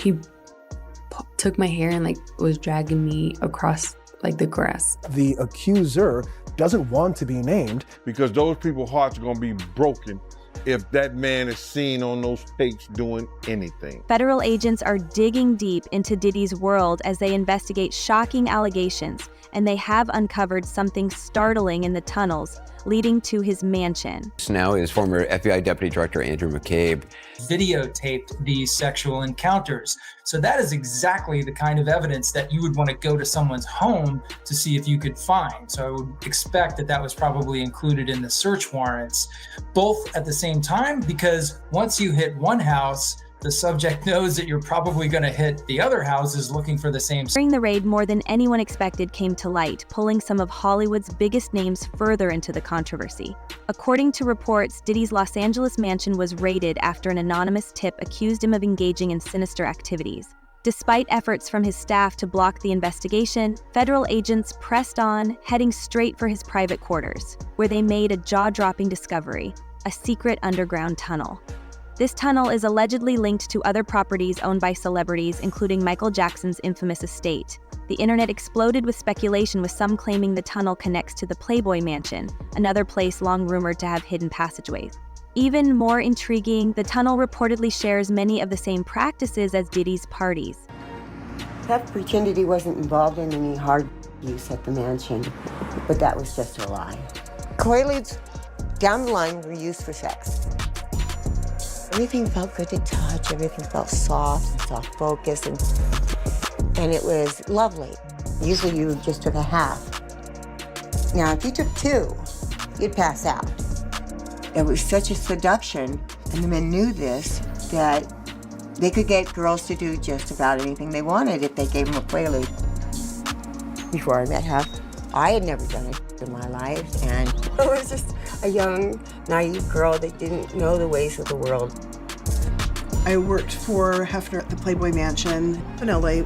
He took my hair and like was dragging me across like the grass. The accuser doesn't want to be named because those people's hearts are gonna be broken if that man is seen on those tapes doing anything. Federal agents are digging deep into Diddy's world as they investigate shocking allegations, and they have uncovered something startling in the tunnels leading to his mansion. Now is former FBI Deputy Director Andrew McCabe. Videotaped these sexual encounters. So that is exactly the kind of evidence that you would want to go to someone's home to see if you could find. So I would expect that that was probably included in the search warrants, both at the same time, because once you hit one house, the subject knows that you're probably going to hit the other houses looking for the same. During the raid, more than anyone expected came to light, pulling some of Hollywood's biggest names further into the controversy. According to reports, Diddy's Los Angeles mansion was raided after an anonymous tip accused him of engaging in sinister activities. Despite efforts from his staff to block the investigation, federal agents pressed on, heading straight for his private quarters, where they made a jaw-dropping discovery: a secret underground tunnel. This tunnel is allegedly linked to other properties owned by celebrities, including Michael Jackson's infamous estate. The internet exploded with speculation, with some claiming the tunnel connects to the Playboy Mansion, another place long rumored to have hidden passageways. Even more intriguing, the tunnel reportedly shares many of the same practices as Diddy's parties. Pep pretended he wasn't involved in any hard use at the mansion, but that was just a lie. Quaaludes down the line were used for sex. Everything felt good to touch, everything felt soft and soft focus, and it was lovely. Usually you just took a half. Now, if you took two, you'd pass out. It was such a seduction, and the men knew this, that they could get girls to do just about anything they wanted if they gave them a Quaalude. Before I met Huff, I had never done it in my life, and I was just a young, naive girl that didn't know the ways of the world. I worked for Hefner at the Playboy Mansion in LA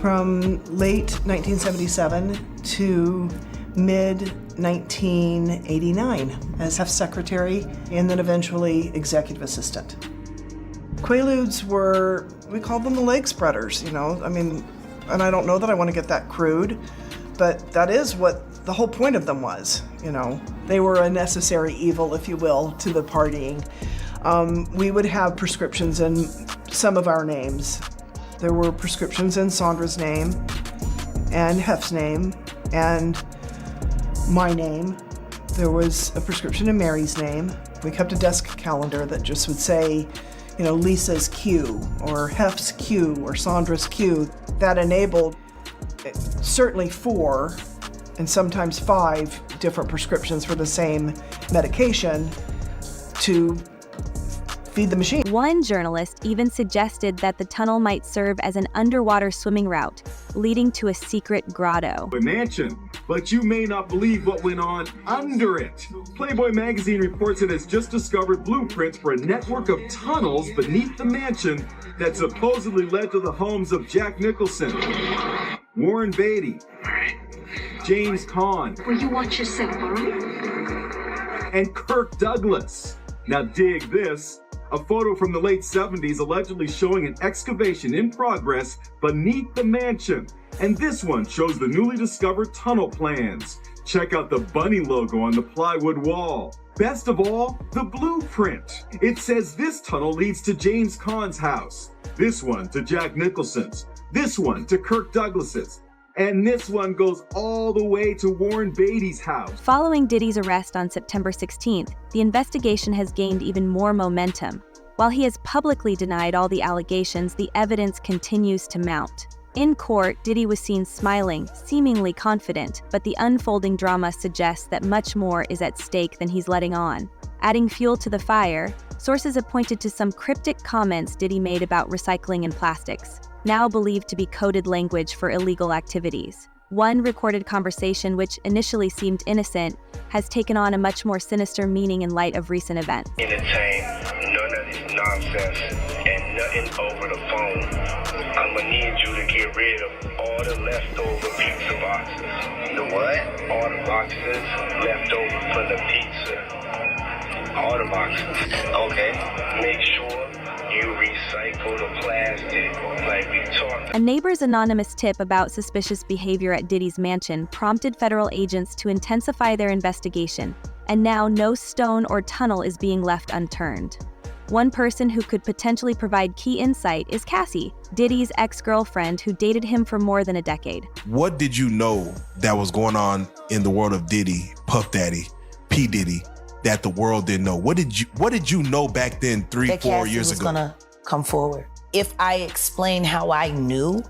from late 1977 to mid-1989 as Hef's secretary and then eventually executive assistant. Quaaludes were, we called them the leg spreaders, you know, I mean, and I don't know that I want to get that crude, but that is what the whole point of them was, you know. They were a necessary evil, if you will, to the partying. We would have prescriptions in some of our names. There were prescriptions in Sandra's name, and Hef's name, and my name. There was a prescription in Mary's name. We kept a desk calendar that just would say, you know, Lisa's Q, or Hef's Q, or Sandra's Q. That enabled certainly 4 and sometimes 5 different prescriptions for the same medication to feed the machine. One journalist even suggested that the tunnel might serve as an underwater swimming route, leading to a secret grotto. A mansion, but you may not believe what went on under it. Playboy magazine reports it has just discovered blueprints for a network of tunnels beneath the mansion that supposedly led to the homes of Jack Nicholson, Warren Beatty, James Caan, Will you watch yourself, all right? and Kirk Douglas. Now dig this. A photo from the late 70s allegedly showing an excavation in progress beneath the mansion. And this one shows the newly discovered tunnel plans. Check out the bunny logo on the plywood wall. Best of all, the blueprint. It says this tunnel leads to James Caan's house, this one to Jack Nicholson's, this one to Kirk Douglas's, and this one goes all the way to Warren Beatty's house. Following Diddy's arrest on September 16th, the investigation has gained even more momentum. While he has publicly denied all the allegations, the evidence continues to mount. In court, Diddy was seen smiling, seemingly confident, but the unfolding drama suggests that much more is at stake than he's letting on. Adding fuel to the fire, sources have pointed to some cryptic comments Diddy made about recycling and plastics, now believed to be coded language for illegal activities. One recorded conversation, which initially seemed innocent, has taken on a much more sinister meaning in light of recent events. Entertain none of this nonsense and nothing over the phone. I'ma need you to get rid of all the leftover pizza boxes. The what? All the boxes left over for the pizza. All the boxes. Okay. Make sure you recycle the plastic. Like A neighbor's anonymous tip about suspicious behavior at Diddy's mansion prompted federal agents to intensify their investigation, and now no stone or tunnel is being left unturned. One person who could potentially provide key insight is Cassie, Diddy's ex-girlfriend who dated him for more than a decade. What did you know that was going on in the world of Diddy, Puff Daddy, P Diddy, that the world didn't know? What did you know back then, 3-4 years ago? Cassie was gonna come forward. If I explain how I knew,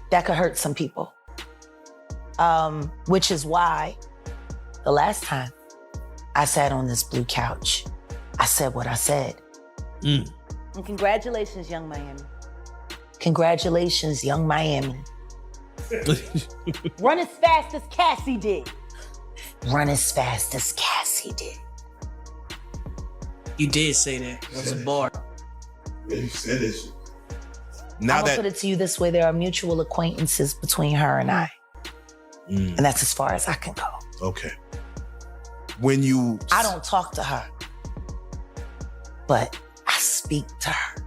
that could hurt some people. Which is why the last time I sat on this blue couch, I said what I said. And congratulations, Young Miami. Congratulations, Young Miami. Run as fast as Cassie did. Run as fast as Cassie did. You did say that. It was a bar. Yeah, you said it. I'm gonna put it to you this way, there are mutual acquaintances between her and I. And that's as far as I can go. Okay. I don't talk to her, but I speak to her.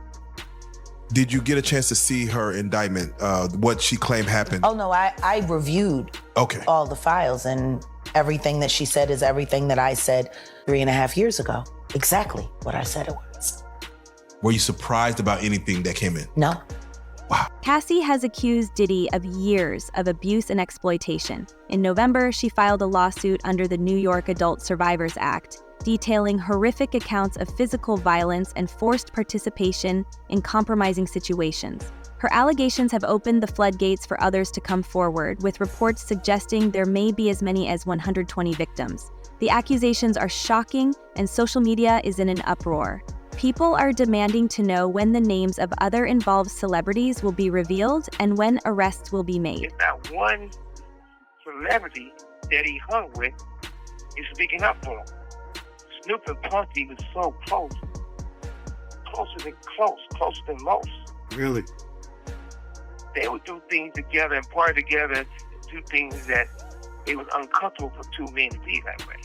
Did you get a chance to see her indictment, what she claimed happened? Oh no, I reviewed all the files, and everything that she said is everything that I said 3.5 years ago. Exactly what I said it was. Were you surprised about anything that came in? No. Wow. Cassie has accused Diddy of years of abuse and exploitation. In November, she filed a lawsuit under the New York Adult Survivors Act, detailing horrific accounts of physical violence and forced participation in compromising situations. Her allegations have opened the floodgates for others to come forward, with reports suggesting there may be as many as 120 victims. The accusations are shocking, and social media is in an uproar. People are demanding to know when the names of other involved celebrities will be revealed and when arrests will be made. There's not one celebrity that he hung with is speaking up for him. Snoop and Puffy was so close. Closer than most. Really? They would do things together and party together and do things that it was uncomfortable for two men to be that way.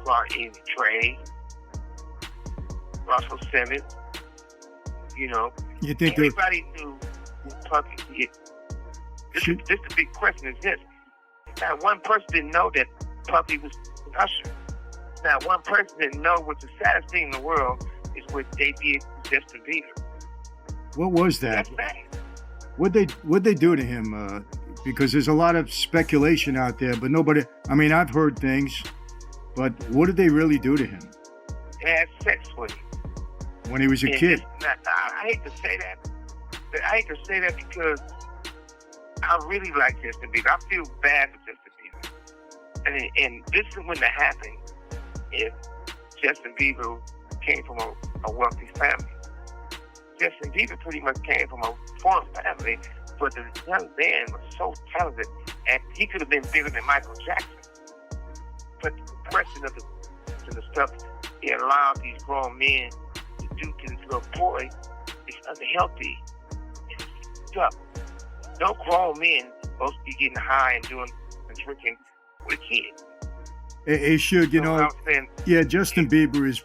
Clark Amy Trey, Russell Simmons, You think everybody knew what Puffy did. This the big question is this. Not one person didn't know that Puffy was an usher. Not one person didn't know what the saddest thing in the world is what they did to Justin Bieber. What was that? That's bad. What'd they do to him? Because there's a lot of speculation out there, but nobody, I've heard things, but what did they really do to him? They had sex with him. When he was a kid? I hate to say that. But I hate to say that because I really like Justin Bieber. I feel bad for Justin Bieber. And this is when that happened if Justin Bieber came from a wealthy family. Justin Bieber pretty much came from a poor family, but the young man was so talented, and he could have been bigger than Michael Jackson. But the depression of the stuff he allowed these grown men to do to this little boy is unhealthy. It's stuff. No grown men supposed to be getting high and doing and drinking with a kid. It should, yeah, Justin Bieber has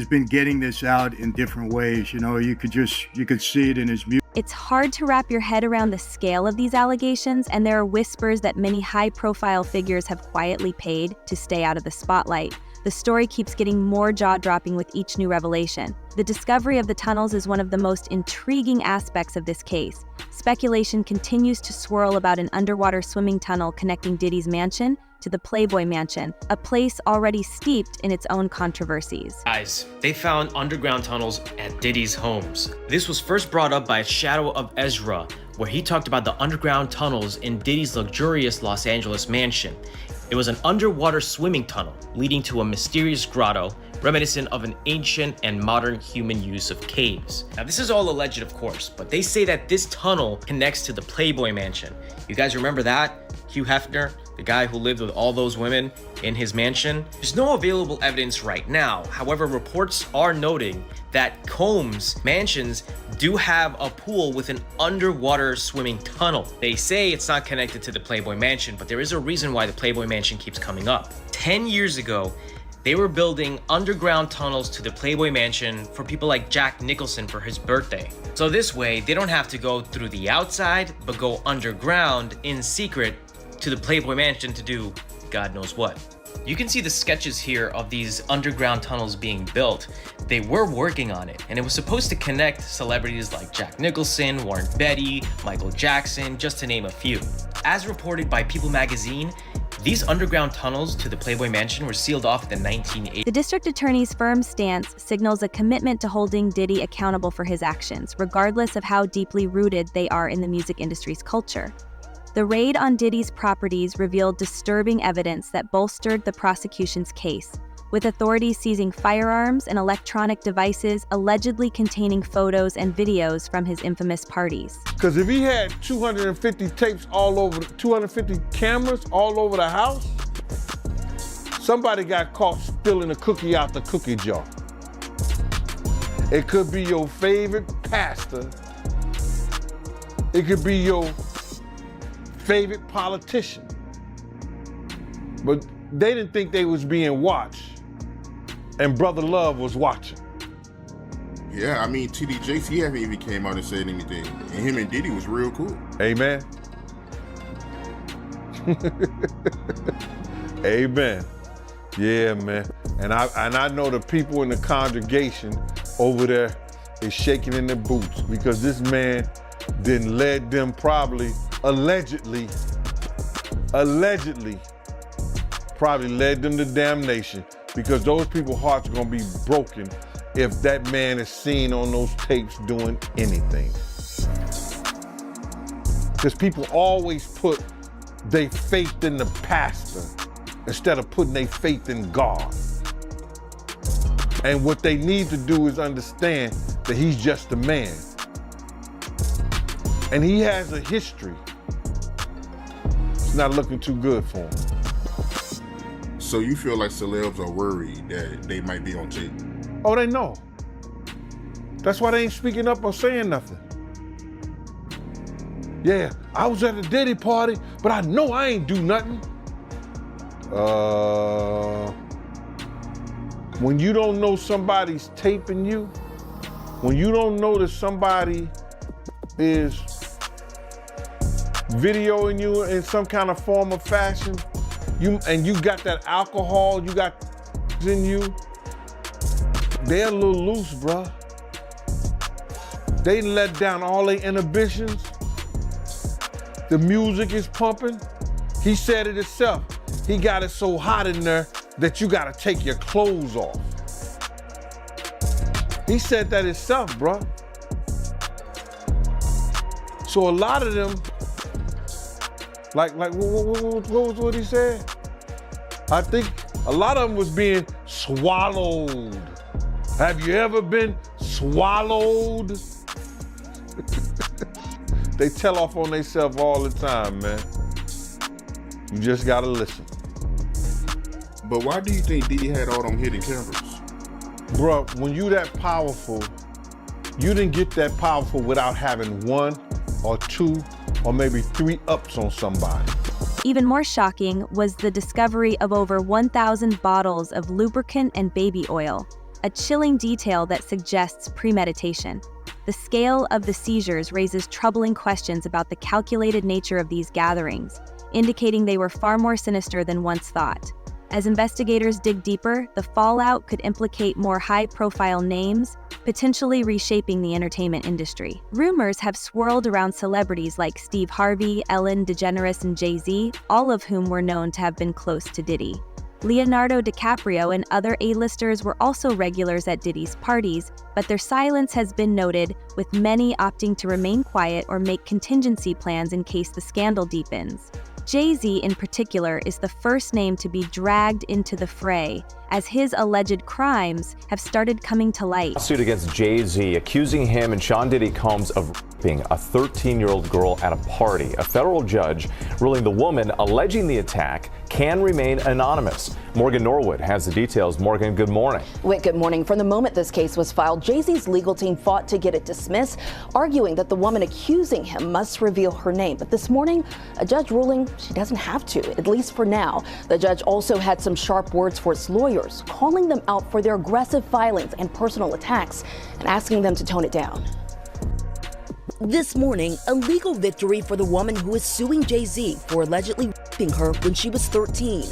been getting this out in different ways. You could see it in his music. It's hard to wrap your head around the scale of these allegations, and there are whispers that many high-profile figures have quietly paid to stay out of the spotlight. The story keeps getting more jaw-dropping with each new revelation. The discovery of the tunnels is one of the most intriguing aspects of this case. Speculation continues to swirl about an underwater swimming tunnel connecting Diddy's mansion to the Playboy Mansion, a place already steeped in its own controversies. Guys, they found underground tunnels at Diddy's homes. This was first brought up by Shadow of Ezra, where he talked about the underground tunnels in Diddy's luxurious Los Angeles mansion. It was an underwater swimming tunnel leading to a mysterious grotto, reminiscent of an ancient and modern human use of caves. Now, this is all alleged, of course, but they say that this tunnel connects to the Playboy Mansion. You guys remember that? Hugh Hefner, the guy who lived with all those women in his mansion? There's no available evidence right now. However, reports are noting that Combs mansions do have a pool with an underwater swimming tunnel. They say it's not connected to the Playboy Mansion, but there is a reason why the Playboy Mansion keeps coming up. 10 years ago, They were building underground tunnels to the Playboy Mansion for people like Jack Nicholson for his birthday. So this way, they don't have to go through the outside, but go underground in secret to the Playboy Mansion to do God knows what. You can see the sketches here of these underground tunnels being built. They were working on it, and it was supposed to connect celebrities like Jack Nicholson, Warren Beatty, Michael Jackson, just to name a few. As reported by People magazine, these underground tunnels to the Playboy Mansion were sealed off in the 1980s. The district attorney's firm stance signals a commitment to holding Diddy accountable for his actions, regardless of how deeply rooted they are in the music industry's culture. The raid on Diddy's properties revealed disturbing evidence that bolstered the prosecution's case, with authorities seizing firearms and electronic devices allegedly containing photos and videos from his infamous parties. Because if he had 250 tapes all over, 250 cameras all over the house, somebody got caught stealing a cookie out the cookie jar. It could be your favorite pastor. It could be your favorite politician. But they didn't think they was being watched. And Brother Love was watching. Yeah, I mean, TD Jakes, he haven't even came out and said anything. And him and Diddy was real cool. Amen. Amen. Yeah, man. And I know the people in the congregation over there is shaking in their boots because this man then led them probably, allegedly probably led them to damnation, because those people's hearts are gonna be broken if that man is seen on those tapes doing anything. Because people always put their faith in the pastor instead of putting their faith in God. And what they need to do is understand that he's just a man. And he has a history. It's not looking too good for him. So you feel like celebs are worried that they might be on tape? Oh, they know. That's why they ain't speaking up or saying nothing. Yeah, I was at a Diddy party, but I know I ain't do nothing. When you don't know somebody's taping you, when you don't know that somebody is videoing you in some kind of form or fashion, you got that alcohol, you got in you, they're a little loose, bruh. They let down all their inhibitions. The music is pumping. He said it himself. He got it so hot in there that you gotta take your clothes off. He said that himself, bruh. So a lot of them, what he said? I think a lot of them was being swallowed. Have you ever been swallowed? They tell off on themselves all the time, man. You just gotta listen. But why do you think Diddy had all them hidden cameras? Bro, when you that powerful, you didn't get that powerful without having 1 or 2 or maybe 3 ups on somebody. Even more shocking was the discovery of over 1,000 bottles of lubricant and baby oil, a chilling detail that suggests premeditation. The scale of the seizures raises troubling questions about the calculated nature of these gatherings, indicating they were far more sinister than once thought. As investigators dig deeper, the fallout could implicate more high-profile names, potentially reshaping the entertainment industry. Rumors have swirled around celebrities like Steve Harvey, Ellen DeGeneres, and Jay-Z, all of whom were known to have been close to Diddy. Leonardo DiCaprio and other A-listers were also regulars at Diddy's parties, but their silence has been noted, with many opting to remain quiet or make contingency plans in case the scandal deepens. Jay-Z in particular is the first name to be dragged into the fray, as his alleged crimes have started coming to light. Suit against Jay-Z accusing him and Sean Diddy Combs of raping a 13-year-old girl at a party. A federal judge ruling the woman alleging the attack can remain anonymous. Morgan Norwood has the details. Morgan, good morning. Whit, good morning. From the moment this case was filed, Jay-Z's legal team fought to get it dismissed, arguing that the woman accusing him must reveal her name. But this morning, a judge ruling she doesn't have to, at least for now. The judge also had some sharp words for its lawyers, lawyers, calling them out for their aggressive filings and personal attacks and asking them to tone it down. This morning, a legal victory for the woman who is suing Jay-Z for allegedly raping her when she was 13.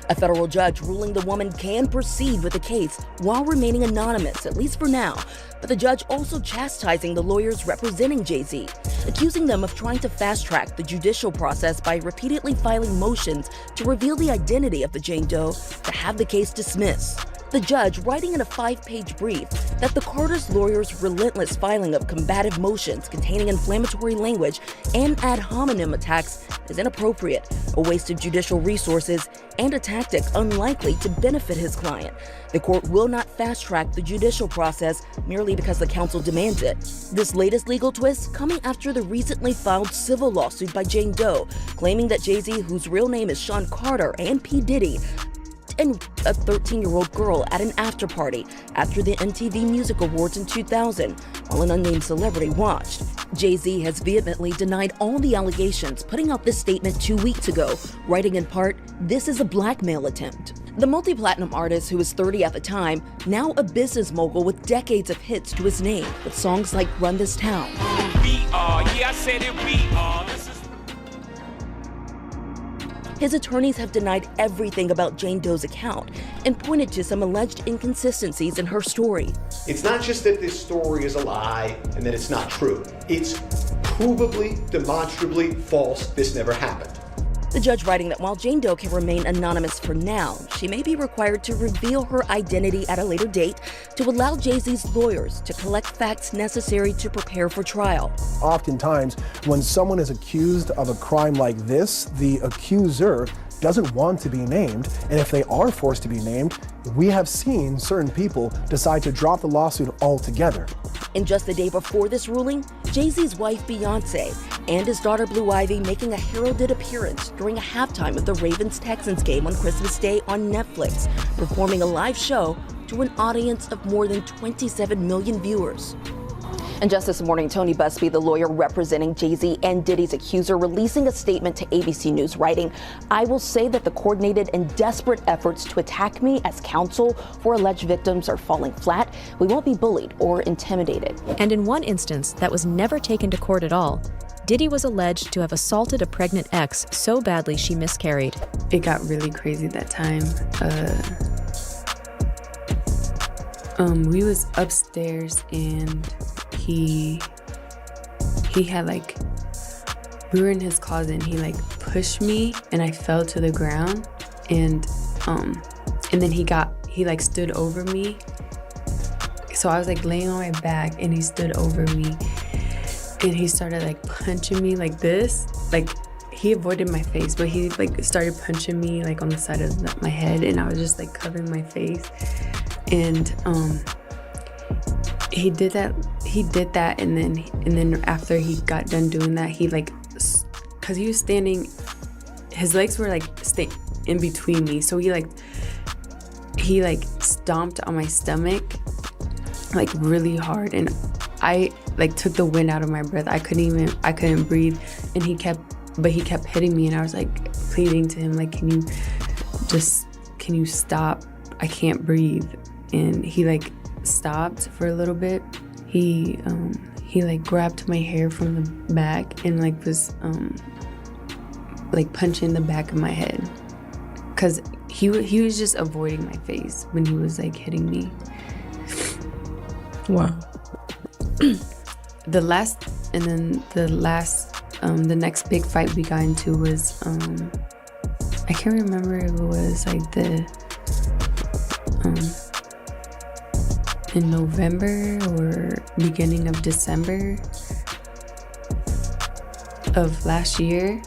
A federal judge ruling the woman can proceed with the case while remaining anonymous, at least for now. But the judge also chastising the lawyers representing Jay-Z, accusing them of trying to fast-track the judicial process by repeatedly filing motions to reveal the identity of the Jane Doe to have the case dismissed. The judge writing in a 5-page brief that the Carter's lawyers' relentless filing of combative motions containing inflammatory language and ad hominem attacks is inappropriate, a waste of judicial resources, and a tactic unlikely to benefit his client. The court will not fast-track the judicial process merely because the counsel demands it. This latest legal twist coming after the recently filed civil lawsuit by Jane Doe, claiming that Jay-Z, whose real name is Sean Carter, and P Diddy, and a 13-year-old girl at an after-party after the MTV Music Awards in 2000, while an unnamed celebrity watched. Jay-Z has vehemently denied all the allegations, putting out this statement 2 weeks ago, writing in part, "This is a blackmail attempt." The multi-platinum artist, who was 30 at the time, now a business mogul with decades of hits to his name, with songs like Run This Town. We are, yeah, I said it, we are. His attorneys have denied everything about Jane Doe's account and pointed to some alleged inconsistencies in her story. It's not just that this story is a lie and that it's not true. It's provably, demonstrably false. This never happened. The judge writing that while Jane Doe can remain anonymous for now, she may be required to reveal her identity at a later date to allow Jay-Z's lawyers to collect facts necessary to prepare for trial. Oftentimes, when someone is accused of a crime like this, the accuser doesn't want to be named, and if they are forced to be named, we have seen certain people decide to drop the lawsuit altogether. And just the day before this ruling, Jay-Z's wife Beyonce and his daughter Blue Ivy making a heralded appearance during a halftime of the Ravens-Texans game on Christmas Day on Netflix, performing a live show to an audience of more than 27 million viewers. And just this morning, Tony Busby, the lawyer representing Jay-Z and Diddy's accuser, releasing a statement to ABC News, writing, "I will say that the coordinated and desperate efforts to attack me as counsel for alleged victims are falling flat. We won't be bullied or intimidated." And in one instance that was never taken to court at all, Diddy was alleged to have assaulted a pregnant ex so badly she miscarried. It got really crazy that time. We was upstairs and he had like, we were in his closet and he like pushed me and I fell to the ground and then he like stood over me. So I was like laying on my back and he stood over me and he started like punching me like this. Like he avoided my face, but he like started punching me like on the side of my head and I was just like covering my face. And he did that and then after he got done doing that, he like, cause he was standing, his legs were like in between me, so he stomped on my stomach like really hard and I like took the wind out of my breath. I couldn't breathe and he kept hitting me and I was like pleading to him like, can you stop? I can't breathe. And he like stopped for a little bit. He like grabbed my hair from the back and like was like punching the back of my head, cause he was just avoiding my face when he was like hitting me. Wow. The next big fight we got into was I can't remember if it was like in November or beginning of December of last year.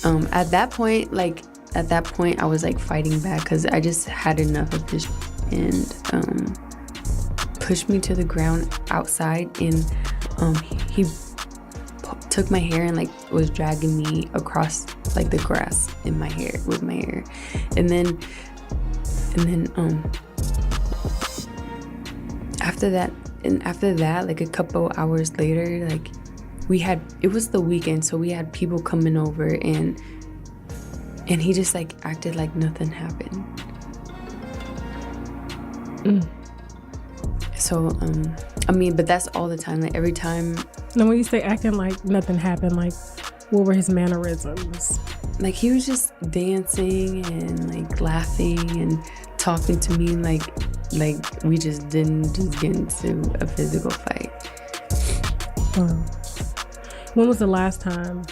At that point I was like fighting back because I just had enough of this and pushed me to the ground outside and he took my hair and like was dragging me across like the grass in my hair with my hair and then after that like a couple hours later, like it was the weekend, so we had people coming over and he just like acted like nothing happened. So, I mean, but that's all the time. Like every time. Now, when you say acting like nothing happened, like what were his mannerisms? Like he was just dancing and like laughing and talking to me like we just didn't just get into a physical fight. When was the last time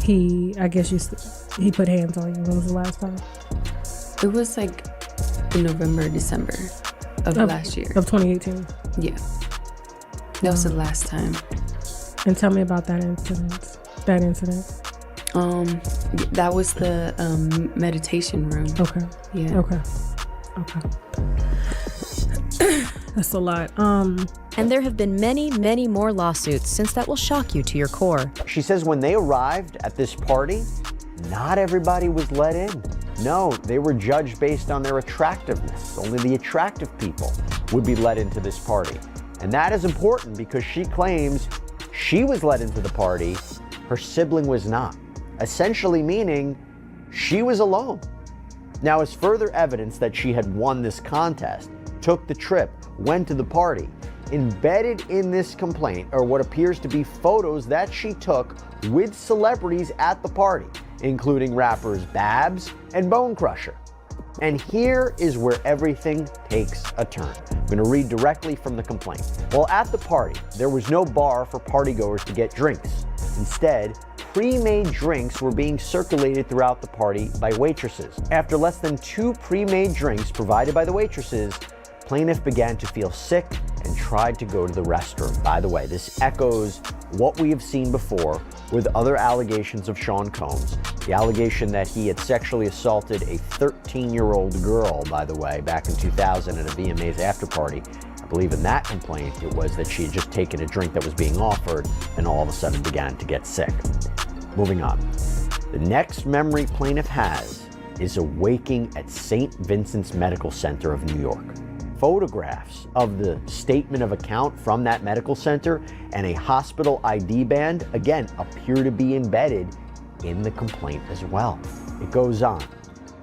he put hands on you? When was the last time? It was like in November, December of last year. Of 2018? Yeah. That was the last time. And tell me about that incident. That was the meditation room. Okay. Yeah. Okay. That's a lot. And there have been many, many more lawsuits since that will shock you to your core. She says when they arrived at this party, not everybody was let in. No, they were judged based on their attractiveness. Only the attractive people would be let into this party. And that is important because she claims she was let into the party, her sibling was not. Essentially meaning she was alone. Now, as further evidence that she had won this contest, took the trip, went to the party, embedded in this complaint are what appears to be photos that she took with celebrities at the party, including rappers Babs and Bone Crusher. And here is where everything takes a turn. I'm going to read directly from the complaint. Well, at the party, there was no bar for partygoers to get drinks. Instead, pre-made drinks were being circulated throughout the party by waitresses. After less than 2 pre-made drinks provided by the waitresses, plaintiff began to feel sick and tried to go to the restroom. By the way, this echoes what we have seen before with other allegations of Sean Combs. The allegation that he had sexually assaulted a 13-year-old girl, by the way, back in 2000 at a VMA's after party. I believe in that complaint, it was that she had just taken a drink that was being offered and all of a sudden began to get sick. Moving on. The next memory plaintiff has is a waking at St. Vincent's Medical Center of New York. Photographs of the statement of account from that medical center and a hospital ID band, again, appear to be embedded in the complaint as well. It goes on.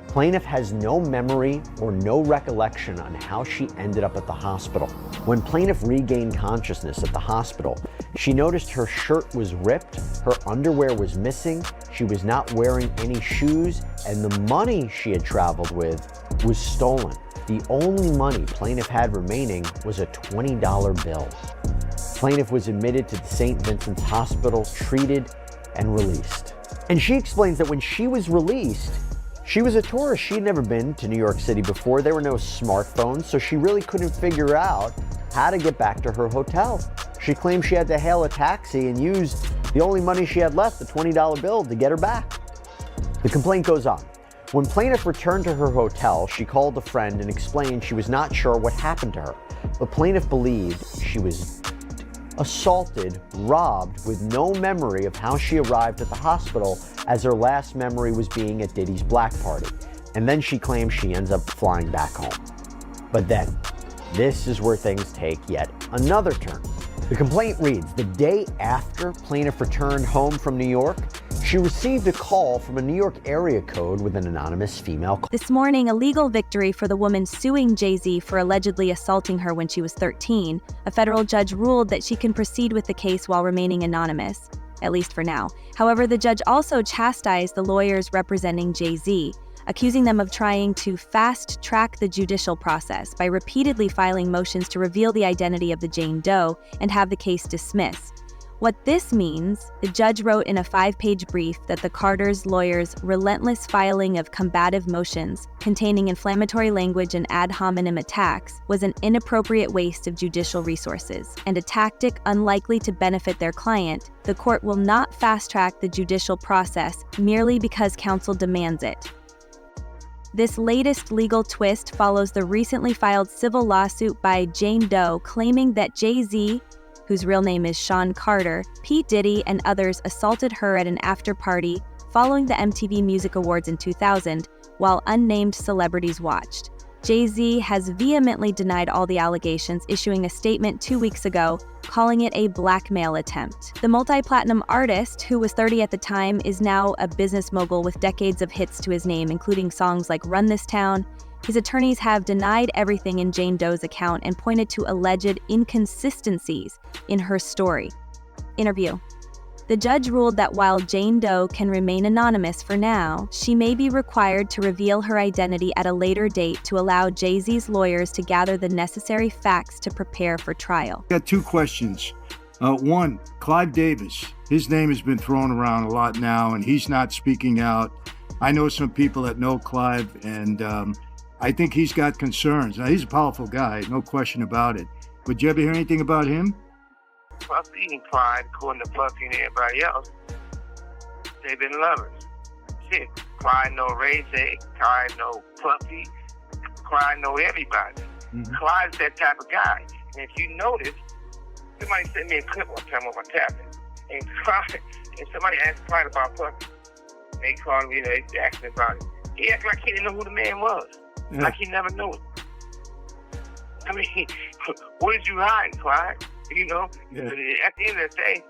Plaintiff has no memory or no recollection on how she ended up at the hospital. When plaintiff regained consciousness at the hospital, she noticed her shirt was ripped, her underwear was missing, she was not wearing any shoes, and the money she had traveled with was stolen. The only money plaintiff had remaining was a $20 bill. Plaintiff was admitted to the St. Vincent's Hospital, treated, and released. And she explains that when she was released, she was a tourist. She'd never been to New York City before. There were no smartphones, so she really couldn't figure out how to get back to her hotel. She claimed she had to hail a taxi and use the only money she had left, the $20 bill, to get her back. The complaint goes on. When plaintiff returned to her hotel, she called a friend and explained she was not sure what happened to her. But plaintiff believed she was assaulted, robbed, with no memory of how she arrived at the hospital, as her last memory was being at Diddy's black party. And then she claims she ends up flying back home. But then, this is where things take yet another turn. The complaint reads, the day after plaintiff returned home from New York, she received a call from a New York area code with an anonymous female. This morning, a legal victory for the woman suing Jay-Z for allegedly assaulting her when she was 13. A federal judge ruled that she can proceed with the case while remaining anonymous, at least for now. However, the judge also chastised the lawyers representing Jay-Z, accusing them of trying to fast-track the judicial process by repeatedly filing motions to reveal the identity of the Jane Doe and have the case dismissed. What this means, the judge wrote in a 5-page brief that the Carters' lawyers' relentless filing of combative motions containing inflammatory language and ad hominem attacks was an inappropriate waste of judicial resources and a tactic unlikely to benefit their client. The court will not fast-track the judicial process merely because counsel demands it. This latest legal twist follows the recently filed civil lawsuit by Jane Doe claiming that Jay-Z, whose real name is Sean Carter, P Diddy, and others assaulted her at an after-party following the MTV Music Awards in 2000, while unnamed celebrities watched. Jay-Z has vehemently denied all the allegations, issuing a statement 2 weeks ago, calling it a blackmail attempt. The multi-platinum artist, who was 30 at the time, is now a business mogul with decades of hits to his name, including songs like Run This Town, His attorneys have denied everything in Jane Doe's account and pointed to alleged inconsistencies in her story. Interview. The judge ruled that while Jane Doe can remain anonymous for now, she may be required to reveal her identity at a later date to allow Jay-Z's lawyers to gather the necessary facts to prepare for trial. Got two questions. One, Clive Davis. His name has been thrown around a lot now, and he's not speaking out. I know some people that know Clive, and I think he's got concerns. Now, he's a powerful guy, no question about it. But did you ever hear anything about him? Puffy and Clyde, according to Puffy and everybody else, they've been lovers. Shit, Clyde know Ray J, Clyde know Puffy, Clyde know everybody. Mm-hmm. Clyde's that type of guy. And if you notice, somebody sent me a clip one time on my tablet, and Clyde, and somebody asked Clyde about Puffy. They called me, they asked me about it. He acted like he didn't know who the man was. Yeah. Like he never knew it. I mean, what did you hide, Clyde? You know, yeah. At the end of the day,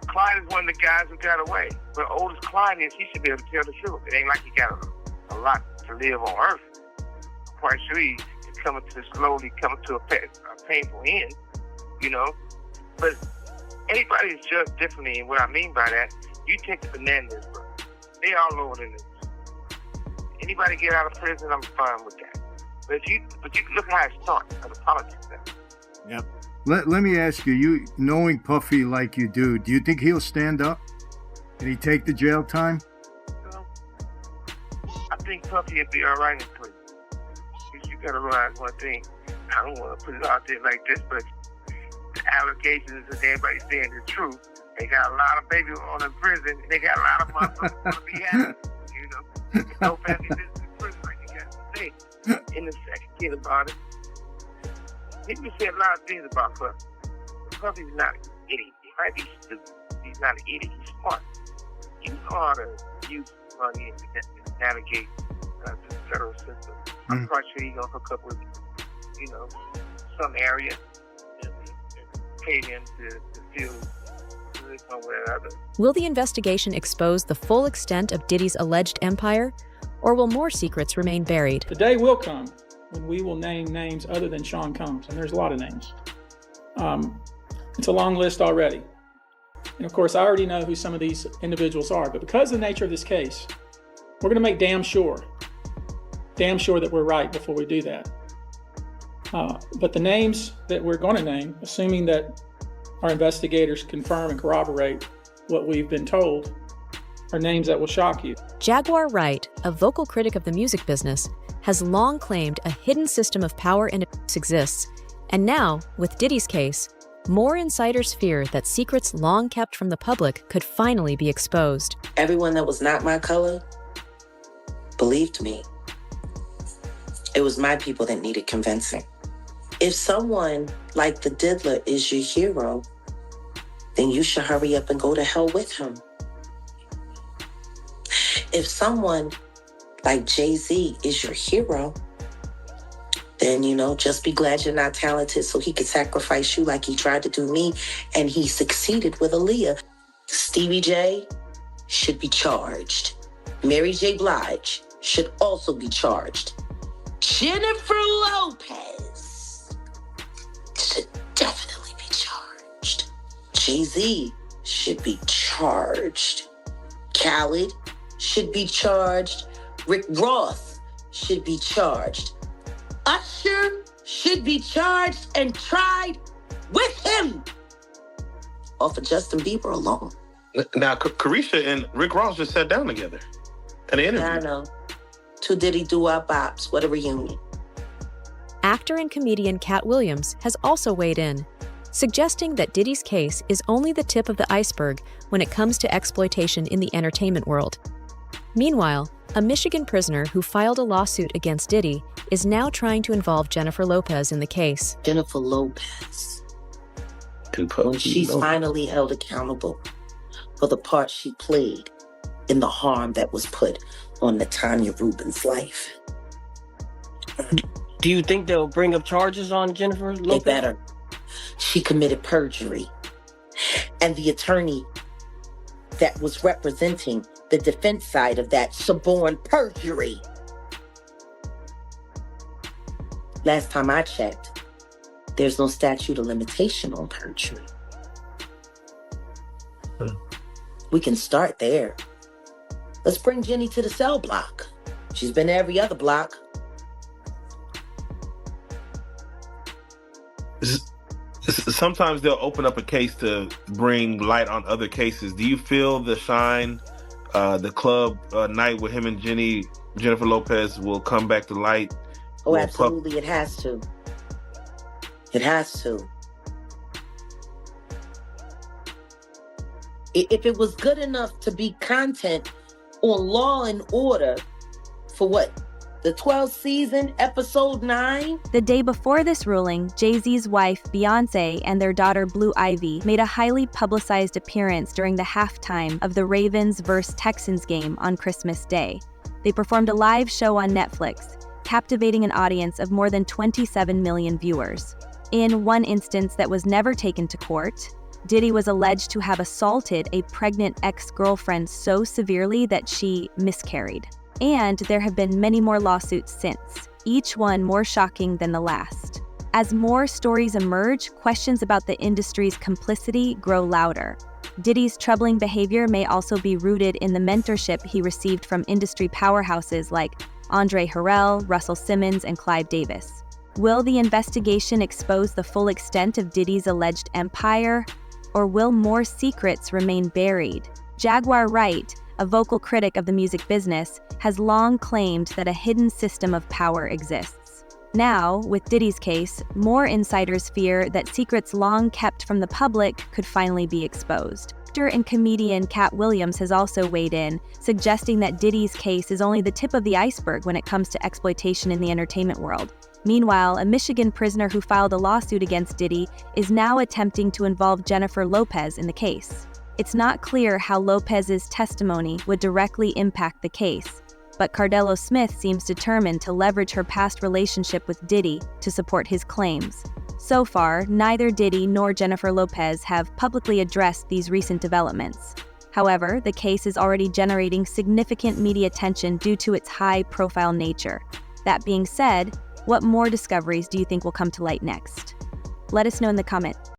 Clyde is one of the guys who got away. But old as Clyde is, he should be able to tell the truth. It ain't like he got a lot to live on earth. I'm quite sure he's slowly coming to a painful end, you know. But anybody is judged differently, and what I mean by that, you take the Fernandez, bro. They all over the news. Anybody get out of prison, I'm fine with that. But you look how it starts, how the politics now. Yep. Let me ask you, knowing Puffy like you do you think he'll stand up? Did he take the jail time? Well, I think Puffy will be all right in prison. You got to realize one thing. I don't want to put it out there like this, but the allegations that everybody's saying is true. They got a lot of babies on in prison, and they got a lot of motherfuckers want to be happy. You know, no family business in prison, like you got to say. In the second kid about it, people say a lot of things about Puffy. Puffy's not an idiot. He might be stupid. He's not an idiot. He's smart. He know how to use money and navigate the federal system. I'm quite sure he's gonna hook up with, you know, some area and pay them to feel one way or another. Will the investigation expose the full extent of Diddy's alleged empire, or will more secrets remain buried? The day will come when we will name names other than Sean Combs, and there's a lot of names. It's a long list already. And of course, I already know who some of these individuals are, but because of the nature of this case, we're gonna make damn sure that we're right before we do that. But the names that we're gonna name, assuming that our investigators confirm and corroborate what we've been told, are names that will shock you. Jaguar Wright, a vocal critic of the music business, has long claimed a hidden system of power and abuse exists, and now, with Diddy's case, more insiders fear that secrets long kept from the public could finally be exposed. Everyone that was not my color believed me. It was my people that needed convincing. If someone like the Diddler is your hero, then you should hurry up and go to hell with him. If someone like Jay-Z is your hero, then, you know, just be glad you're not talented so he could sacrifice you like he tried to do me, and he succeeded with Aaliyah. Stevie J should be charged. Mary J. Blige should also be charged. Jennifer Lopez should definitely be charged. Jay-Z should be charged. Khaled should be charged. Rick Ross should be charged. Usher should be charged and tried with him. Or for Justin Bieber alone. Now, Carisha and Rick Ross just sat down together in an interview. I know. Two Diddy doo-wop bops. What a reunion. Actor and comedian Cat Williams has also weighed in, suggesting that Diddy's case is only the tip of the iceberg when it comes to exploitation in the entertainment world. Meanwhile, a Michigan prisoner who filed a lawsuit against Diddy is now trying to involve Jennifer Lopez in the case. Jennifer Lopez. When she's finally held accountable for the part she played in the harm that was put on Natanya Rubin's life. Do you think they'll bring up charges on Jennifer Lopez? They better. She committed perjury. And the attorney that was representing the defense side of that suborned perjury. Last time I checked, there's no statute of limitation on perjury. We can start there. Let's bring Jenny to the cell block. She's been to every other block. Sometimes they'll open up a case to bring light on other cases. Do you feel the Shine, the club night with him and Jennifer Lopez will come back to light? Oh, absolutely. It has to. It has to. If it was good enough to be content on Law and Order for what? The 12th season, episode 9? The day before this ruling, Jay-Z's wife, Beyonce, and their daughter, Blue Ivy, made a highly publicized appearance during the halftime of the Ravens vs. Texans game on Christmas Day. They performed a live show on Netflix, captivating an audience of more than 27 million viewers. In one instance that was never taken to court, Diddy was alleged to have assaulted a pregnant ex-girlfriend so severely that she miscarried. And there have been many more lawsuits since, each one more shocking than the last. As more stories emerge, questions about the industry's complicity grow louder. Diddy's troubling behavior may also be rooted in the mentorship he received from industry powerhouses like Andre Harrell, Russell Simmons, and Clive Davis. Will the investigation expose the full extent of Diddy's alleged empire, or will more secrets remain buried? Jaguar Wright, a vocal critic of the music business, has long claimed that a hidden system of power exists. Now, with Diddy's case, more insiders fear that secrets long kept from the public could finally be exposed. Actor and comedian Cat Williams has also weighed in, suggesting that Diddy's case is only the tip of the iceberg when it comes to exploitation in the entertainment world. Meanwhile, a Michigan prisoner who filed a lawsuit against Diddy is now attempting to involve Jennifer Lopez in the case. It's not clear how Lopez's testimony would directly impact the case, but Cardello Smith seems determined to leverage her past relationship with Diddy to support his claims. So far, neither Diddy nor Jennifer Lopez have publicly addressed these recent developments. However, the case is already generating significant media attention due to its high-profile nature. That being said, what more discoveries do you think will come to light next? Let us know in the comments.